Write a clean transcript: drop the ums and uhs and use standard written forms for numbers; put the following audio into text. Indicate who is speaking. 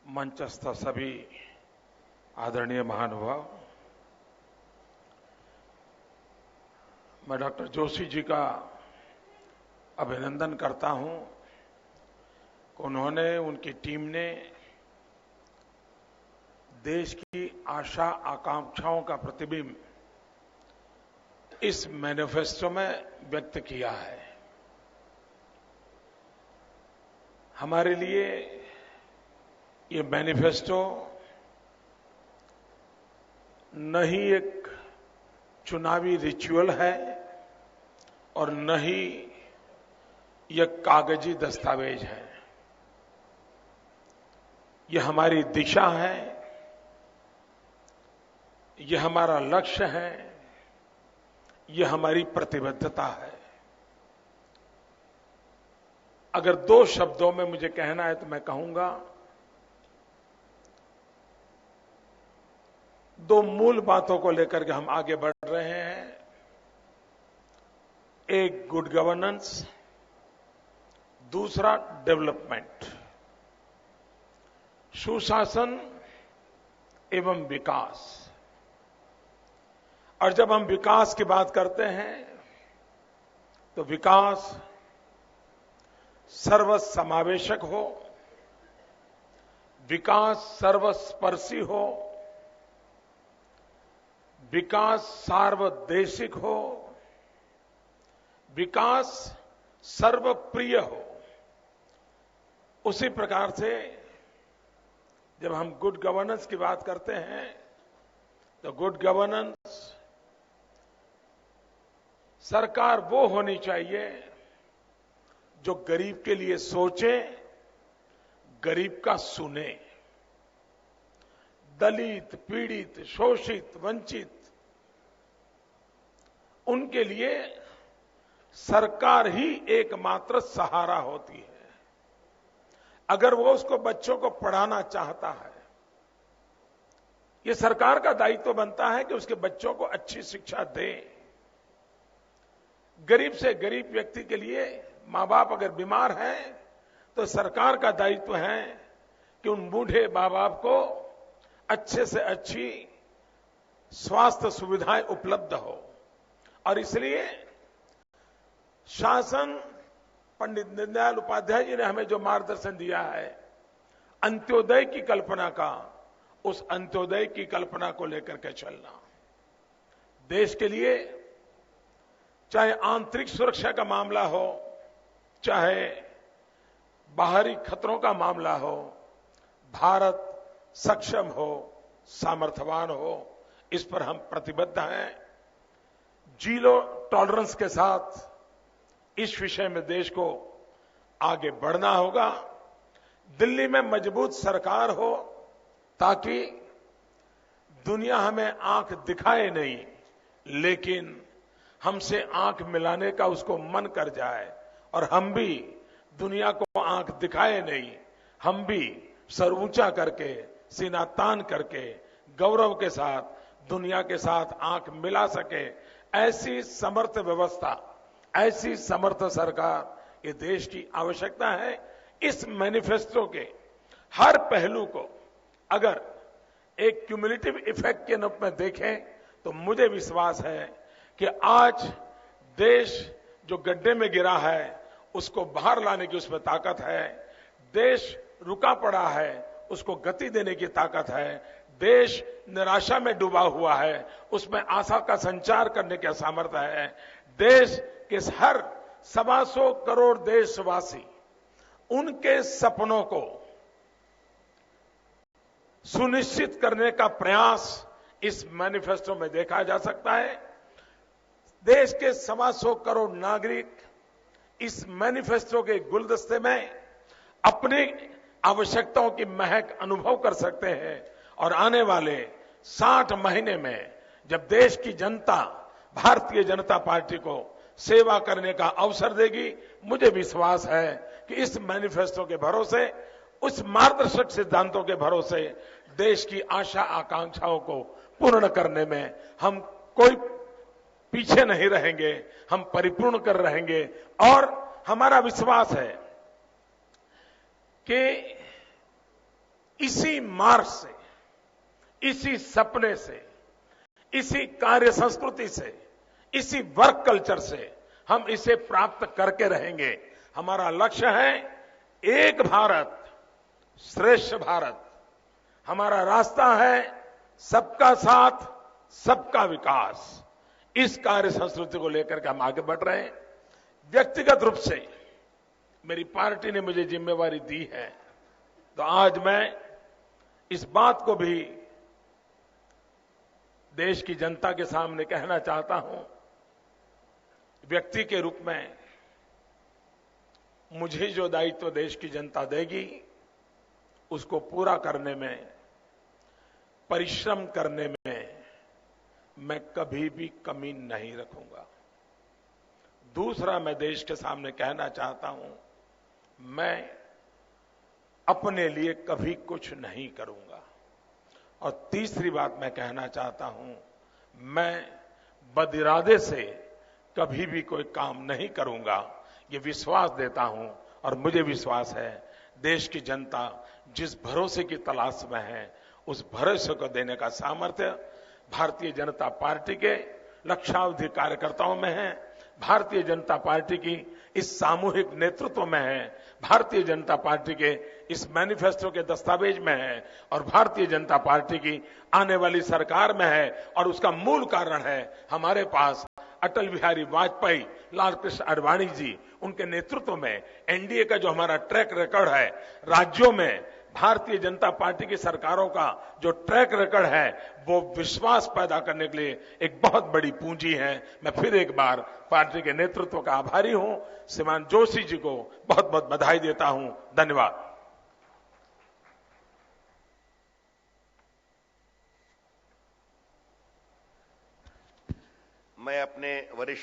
Speaker 1: मंचस्थ सभी आदरणीय महानुभाव, मैं डॉक्टर जोशी जी का अभिनंदन करता हूं कि उन्होंने, उनकी टीम ने देश की आशा आकांक्षाओं का प्रतिबिंब इस मैनिफेस्टो में व्यक्त किया है। हमारे लिए ये मैनिफेस्टो न ही एक चुनावी रिचुअल है और न ही यह कागजी दस्तावेज है। यह हमारी दिशा है, यह हमारा लक्ष्य है, यह हमारी प्रतिबद्धता है। अगर दो शब्दों में मुझे कहना है तो मैं कहूंगा, दो मूल बातों को लेकर के हम आगे बढ़ रहे हैं। एक गुड गवर्नेंस, दूसरा डेवलपमेंट, सुशासन एवं विकास। और जब हम विकास की बात करते हैं तो विकास सर्वसमावेशक हो, विकास सर्वस्पर्शी हो, विकास सार्वदेशिक हो, विकास सर्वप्रिय हो। उसी प्रकार से जब हम गुड गवर्नेंस की बात करते हैं तो गुड गवर्नेंस सरकार वो होनी चाहिए जो गरीब के लिए सोचे, गरीब का सुने। दलित, पीड़ित, शोषित, वंचित, उनके लिए सरकार ही एकमात्र सहारा होती है। अगर वो उसको बच्चों को पढ़ाना चाहता है, ये सरकार का दायित्व बनता है कि उसके बच्चों को अच्छी शिक्षा दे। गरीब से गरीब व्यक्ति के लिए मां बाप अगर बीमार हैं तो सरकार का दायित्व है कि उन बूढ़े मां बाप को अच्छे से अच्छी स्वास्थ्य सुविधाएं उपलब्ध हो। और इसलिए शासन, पंडित दीनदयाल उपाध्याय जी ने हमें जो मार्गदर्शन दिया है अंत्योदय की कल्पना का, उस अंत्योदय की कल्पना को लेकर के चलना। देश के लिए चाहे आंतरिक सुरक्षा का मामला हो, चाहे बाहरी खतरों का मामला हो, भारत सक्षम हो, सामर्थ्यवान हो, इस पर हम प्रतिबद्ध हैं। जीरो टॉलरेंस के साथ इस विषय में देश को आगे बढ़ना होगा। दिल्ली में मजबूत सरकार हो ताकि दुनिया हमें आंख दिखाए नहीं, लेकिन हमसे आंख मिलाने का उसको मन कर जाए। और हम भी दुनिया को आंख दिखाए नहीं, हम भी सर ऊंचा करके, सीना तान करके, गौरव के साथ दुनिया के साथ आंख मिला सके। ऐसी समर्थ व्यवस्था, ऐसी समर्थ सरकार ये देश की आवश्यकता है। इस मैनिफेस्टो के हर पहलू को अगर एक क्यूमुलेटिव इफेक्ट के रूप में देखें तो मुझे विश्वास है कि आज देश जो गड्ढे में गिरा है उसको बाहर लाने की उसमें ताकत है। देश रुका पड़ा है, उसको गति देने की ताकत है। देश निराशा में डूबा हुआ है, उसमें आशा का संचार करने का सामर्थ्य है। देश के हर 125 करोड़ देशवासी, उनके सपनों को सुनिश्चित करने का प्रयास इस मैनिफेस्टो में देखा जा सकता है। देश के 125 करोड़ नागरिक इस मैनिफेस्टो के गुलदस्ते में अपनी आवश्यकताओं की महक अनुभव कर सकते हैं। और आने वाले 60 महीने में जब देश की जनता भारतीय जनता पार्टी को सेवा करने का अवसर देगी, मुझे विश्वास है कि इस मैनिफेस्टो के भरोसे, उस मार्गदर्शक सिद्धांतों के भरोसे देश की आशा आकांक्षाओं को पूर्ण करने में हम कोई पीछे नहीं रहेंगे, हम परिपूर्ण कर रहेंगे। और हमारा विश्वास है कि इसी मार्ग से, इसी सपने से, इसी कार्य संस्कृति से, इसी वर्क कल्चर से हम इसे प्राप्त करके रहेंगे। हमारा लक्ष्य है एक भारत श्रेष्ठ भारत। हमारा रास्ता है सबका साथ, सबका विकास। इस कार्य संस्कृति को लेकर के हम आगे बढ़ रहे हैं। व्यक्तिगत रूप से मेरी पार्टी ने मुझे जिम्मेवारी दी है, तो आज मैं इस बात को भी देश की जनता के सामने कहना चाहता हूं। व्यक्ति के रूप में मुझे जो दायित्व देश की जनता देगी, उसको पूरा करने में, परिश्रम करने में मैं कभी भी कमी नहीं रखूंगा। दूसरा, मैं देश के सामने कहना चाहता हूं, मैं अपने लिए कभी कुछ नहीं करूंगा। और तीसरी बात मैं कहना चाहता हूं, मैं बदिरादे से कभी भी कोई काम नहीं करूंगा। ये विश्वास देता हूं और मुझे विश्वास है देश की जनता जिस भरोसे की तलाश में है, उस भरोसे को देने का सामर्थ्य भारतीय जनता पार्टी के लक्षावधि कार्यकर्ताओं में है, भारतीय जनता पार्टी की इस सामूहिक नेतृत्व में है, भारतीय जनता पार्टी के इस मैनिफेस्टो के दस्तावेज में है और भारतीय जनता पार्टी की आने वाली सरकार में है। और उसका मूल कारण है हमारे पास अटल बिहारी वाजपेयी, लाल कृष्ण आडवाणी जी, उनके नेतृत्व में एनडीए का जो हमारा ट्रैक रिकॉर्ड है, राज्यों में भारतीय जनता पार्टी की सरकारों का जो ट्रैक रिकॉर्ड है, वो विश्वास पैदा करने के लिए एक बहुत बड़ी पूंजी है। मैं फिर एक बार पार्टी के नेतृत्व का आभारी हूं। श्रीमान जोशी जी को बहुत बहुत बधाई देता हूं। धन्यवाद।
Speaker 2: मैं अपने वरिष्ठ